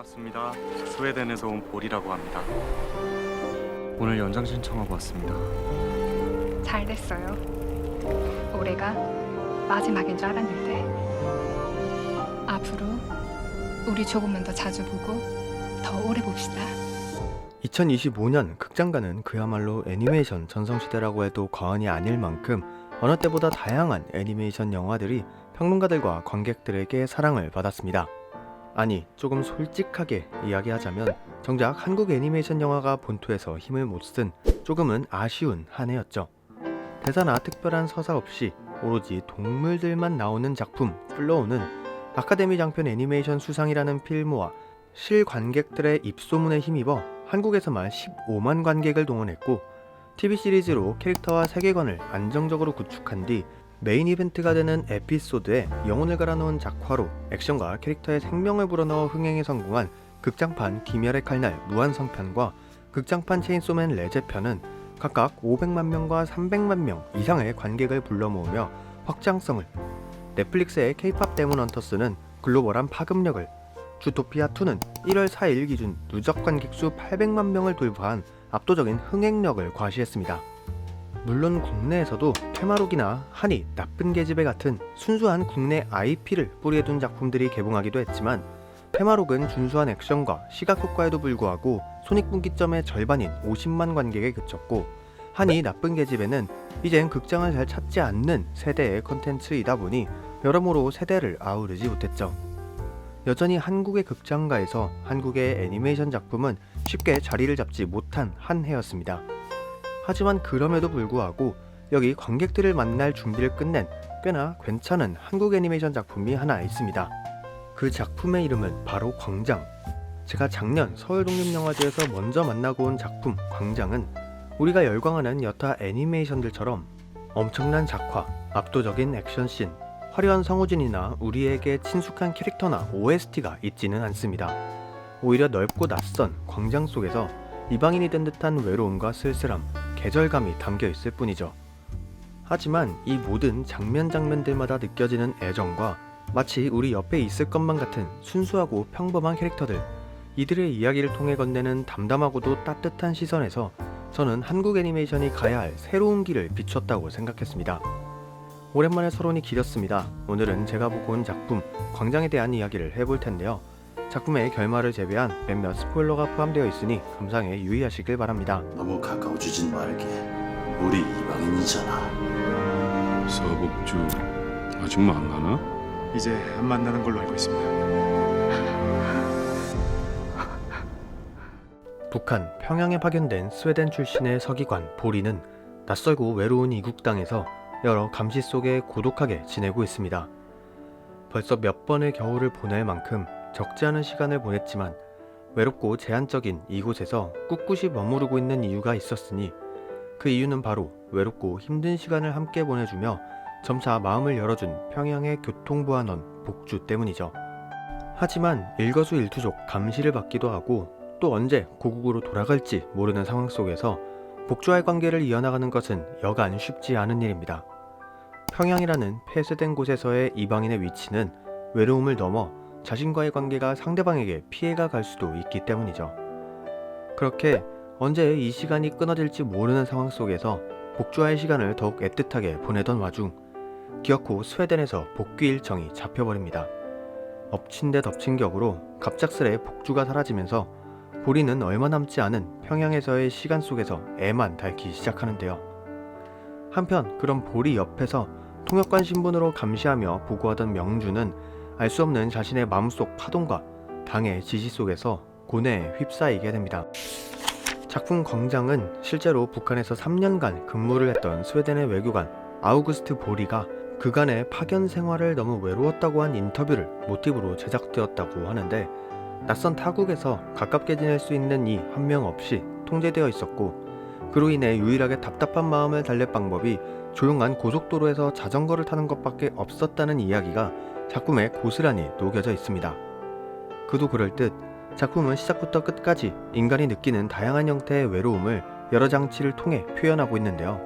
반갑습니다. 스웨덴에서 온 볼이라고 합니다. 오늘 연장 신청하고 왔습니다. 잘 됐어요. 올해가 마지막인 줄 알았는데 앞으로 우리 조금만 더 자주 보고 더 오래 봅시다. 2025년 극장가는 그야말로 애니메이션 전성시대라고 해도 과언이 아닐 만큼 어느 때보다 다양한 애니메이션 영화들이 평론가들과 관객들에게 사랑을 받았습니다. 아니, 조금 솔직하게 이야기하자면 정작 한국 애니메이션 영화가 본토에서 힘을 못 쓴 조금은 아쉬운 한 해였죠. 대사나 특별한 서사 없이 오로지 동물들만 나오는 작품 플로우는 아카데미 장편 애니메이션 수상이라는 필모와 실관객들의 입소문에 힘입어 한국에서만 15만 관객을 동원했고 TV 시리즈로 캐릭터와 세계관을 안정적으로 구축한 뒤 메인 이벤트가 되는 에피소드에 영혼을 갈아넣은 작화로 액션과 캐릭터의 생명을 불어넣어 흥행에 성공한 극장판 귀멸의 칼날 무한성편과 극장판 체인소맨 레제편은 각각 500만 명과 300만 명 이상의 관객을 불러 모으며 확장성을, 넷플릭스의 K-POP 데몬 헌터스는 글로벌한 파급력을, 주토피아2는 1월 4일 기준 누적 관객수 800만 명을 돌파한 압도적인 흥행력을 과시했습니다. 물론 국내에서도 퇴마록이나 한이, 나쁜 계집애 같은 순수한 국내 IP를 뿌리에 둔 작품들이 개봉하기도 했지만 퇴마록은 준수한 액션과 시각 효과에도 불구하고 손익분기점의 절반인 50만 관객에 그쳤고 한이, 나쁜 계집애는 이젠 극장을 잘 찾지 않는 세대의 컨텐츠이다 보니 여러모로 세대를 아우르지 못했죠. 여전히 한국의 극장가에서 한국의 애니메이션 작품은 쉽게 자리를 잡지 못한 한 해였습니다. 하지만 그럼에도 불구하고 여기 관객들을 만날 준비를 끝낸 꽤나 괜찮은 한국 애니메이션 작품이 하나 있습니다. 그 작품의 이름은 바로 광장. 제가 작년 서울독립영화제에서 먼저 만나고 온 작품 광장은 우리가 열광하는 여타 애니메이션들처럼 엄청난 작화, 압도적인 액션씬, 화려한 성우진이나 우리에게 친숙한 캐릭터나 OST가 있지는 않습니다. 오히려 넓고 낯선 광장 속에서 이방인이 된 듯한 외로움과 쓸쓸함, 계절감이 담겨 있을 뿐이죠. 하지만 이 모든 장면들마다 느껴지는 애정과 마치 우리 옆에 있을 것만 같은 순수하고 평범한 캐릭터들, 이들의 이야기를 통해 건네는 담담하고도 따뜻한 시선에서 저는 한국 애니메이션이 가야 할 새로운 길을 비췄다고 생각했습니다. 오랜만에 서론이 길었습니다. 오늘은 제가 보고 온 작품 광장에 대한 이야기를 해볼 텐데요. 작품의 결말을 제외한 몇몇 스포일러가 포함되어 있으니 감상에 유의하시길 바랍니다. 너무 가까워지진 말게. 우리 이방인이잖아. 서복주 아직 만나나? 이제 안 만나는 걸로 알고 있습니다. 북한 평양에 파견된 스웨덴 출신의 서기관 보리는 낯설고 외로운 이국 땅에서 여러 감시 속에 고독하게 지내고 있습니다. 벌써 몇 번의 겨울을 보낼 만큼 적지 않은 시간을 보냈지만 외롭고 제한적인 이곳에서 꿋꿋이 머무르고 있는 이유가 있었으니 그 이유는 바로 외롭고 힘든 시간을 함께 보내주며 점차 마음을 열어준 평양의 교통보안원 복주 때문이죠. 하지만 일거수일투족 감시를 받기도 하고 또 언제 고국으로 돌아갈지 모르는 상황 속에서 복주와의 관계를 이어나가는 것은 여간 쉽지 않은 일입니다. 평양이라는 폐쇄된 곳에서의 이방인의 위치는 외로움을 넘어 자신과의 관계가 상대방에게 피해가 갈 수도 있기 때문이죠. 그렇게 언제 이 시간이 끊어질지 모르는 상황 속에서 복주와의 시간을 더욱 애틋하게 보내던 와중 기어코 스웨덴에서 복귀 일정이 잡혀버립니다. 엎친 데 덮친 격으로 갑작스레 복주가 사라지면서 보리는 얼마 남지 않은 평양에서의 시간 속에서 애만 닳기 시작하는데요. 한편 그런 보리 옆에서 통역관 신분으로 감시하며 보고하던 명주는 알 수 없는 자신의 마음속 파동과 당의 지시 속에서 고뇌에 휩싸이게 됩니다. 작품 광장은 실제로 북한에서 3년간 근무를 했던 스웨덴의 외교관 아우구스트 보리가 그간의 파견 생활을 너무 외로웠다고 한 인터뷰를 모티브로 제작되었다고 하는데 낯선 타국에서 가깝게 지낼 수 있는 이 한 명 없이 통제되어 있었고 그로 인해 유일하게 답답한 마음을 달랠 방법이 조용한 고속도로에서 자전거를 타는 것밖에 없었다는 이야기가 작품에 고스란히 녹여져 있습니다. 그도 그럴듯 작품은 시작부터 끝까지 인간이 느끼는 다양한 형태의 외로움을 여러 장치를 통해 표현하고 있는데요.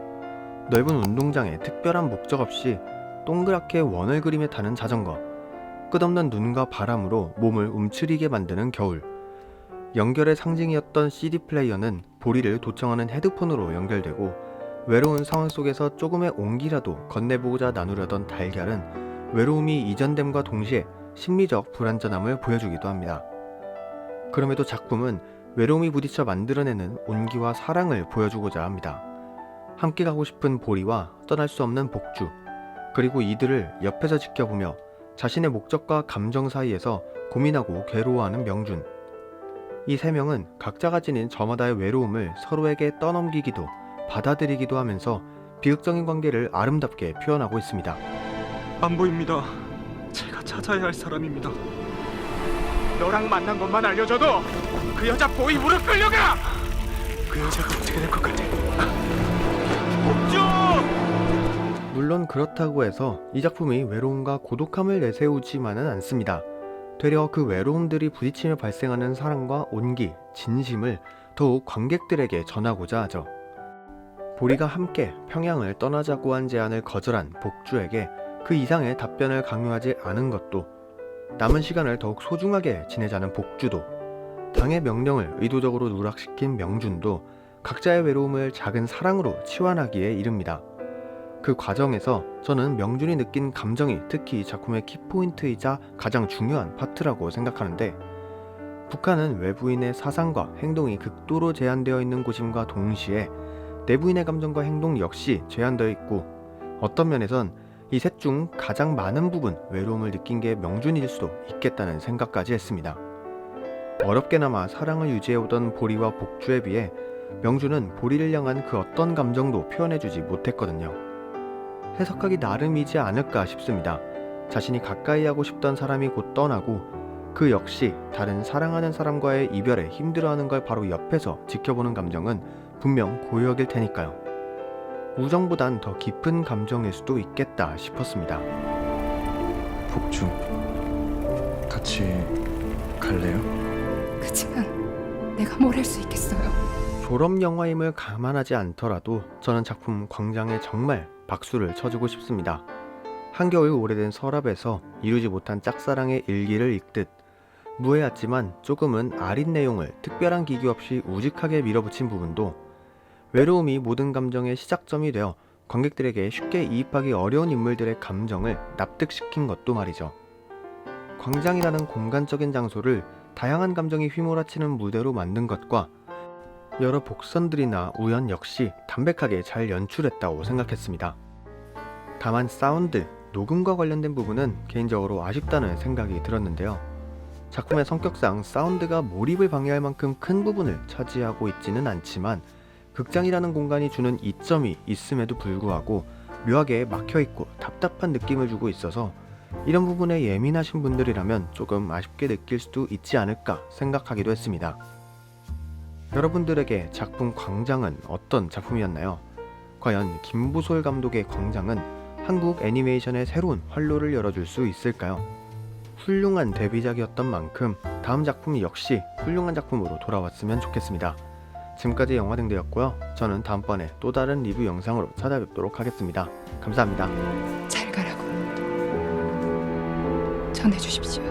넓은 운동장에 특별한 목적 없이 동그랗게 원을 그리며 타는 자전거, 끝없는 눈과 바람으로 몸을 움츠리게 만드는 겨울, 연결의 상징이었던 CD 플레이어는 보리를 도청하는 헤드폰으로 연결되고 외로운 상황 속에서 조금의 온기라도 건네보고자 나누려던 달걀은 외로움이 이전됨과 동시에 심리적 불완전함을 보여주기도 합니다. 그럼에도 작품은 외로움이 부딪혀 만들어내는 온기와 사랑을 보여주고자 합니다. 함께 가고 싶은 보리와 떠날 수 없는 복주, 그리고 이들을 옆에서 지켜보며 자신의 목적과 감정 사이에서 고민하고 괴로워하는 명준. 이 세 명은 각자가 지닌 저마다의 외로움을 서로에게 떠넘기기도 받아들이기도 하면서 비극적인 관계를 아름답게 표현하고 있습니다. 안 보입니다. 제가 찾아야 할 사람입니다. 너랑 만난 것만 알려줘도 그 여자 보이부로 끌려가. 그 여자가 어떻게 될 것 같아? 물론 그렇다고 해서 이 작품이 외로움과 고독함을 내세우지만은 않습니다. 되려 그 외로움들이 부딪히며 발생하는 사랑과 온기, 진심을 더욱 관객들에게 전하고자 하죠. 보리가 함께 평양을 떠나자고 한 제안을 거절한 복주에게 그 이상의 답변을 강요하지 않은 것도, 남은 시간을 더욱 소중하게 지내자는 복주도, 당의 명령을 의도적으로 누락시킨 명준도 각자의 외로움을 작은 사랑으로 치환하기에 이릅니다. 그 과정에서 저는 명준이 느낀 감정이 특히 작품의 키포인트이자 가장 중요한 파트라고 생각하는데, 북한은 외부인의 사상과 행동이 극도로 제한되어 있는 곳임과 동시에 내부인의 감정과 행동 역시 제한되어 있고, 어떤 면에선 이 셋 중 가장 많은 부분 외로움을 느낀 게 명준일 수도 있겠다는 생각까지 했습니다. 어렵게나마 사랑을 유지해오던 보리와 복주에 비해 명준은 보리를 향한 그 어떤 감정도 표현해주지 못했거든요. 해석하기 나름이지 않을까 싶습니다. 자신이 가까이 하고 싶던 사람이 곧 떠나고 그 역시 다른 사랑하는 사람과의 이별에 힘들어하는 걸 바로 옆에서 지켜보는 감정은 분명 고역일 테니까요. 우정보단 더 깊은 감정일 수도 있겠다 싶었습니다. 복주, 같이 갈래요? 그치만 내가 뭘 할 수 있겠어요. 졸업 영화임을 감안하지 않더라도 저는 작품 광장에 정말 박수를 쳐주고 싶습니다. 한겨울 오래된 서랍에서 이루지 못한 짝사랑의 일기를 읽듯 무해했지만 조금은 아린 내용을 특별한 기교 없이 우직하게 밀어붙인 부분도 외로움이 모든 감정의 시작점이 되어 관객들에게 쉽게 이입하기 어려운 인물들의 감정을 납득시킨 것도 말이죠. 광장이라는 공간적인 장소를 다양한 감정이 휘몰아치는 무대로 만든 것과 여러 복선들이나 우연 역시 담백하게 잘 연출했다고 생각했습니다. 다만 사운드, 녹음과 관련된 부분은 개인적으로 아쉽다는 생각이 들었는데요. 작품의 성격상 사운드가 몰입을 방해할 만큼 큰 부분을 차지하고 있지는 않지만 극장이라는 공간이 주는 이점이 있음에도 불구하고 묘하게 막혀있고 답답한 느낌을 주고 있어서 이런 부분에 예민하신 분들이라면 조금 아쉽게 느낄 수도 있지 않을까 생각하기도 했습니다. 여러분들에게 작품 광장은 어떤 작품이었나요? 과연 김부솔 감독의 광장은 한국 애니메이션의 새로운 활로를 열어줄 수 있을까요? 훌륭한 데뷔작이었던 만큼 다음 작품 역시 훌륭한 작품으로 돌아왔으면 좋겠습니다. 지금까지 영화등대였고요. 저는 다음번에 또 다른 리뷰 영상으로 찾아뵙도록 하겠습니다. 감사합니다. 잘 가라고 전해주십시오.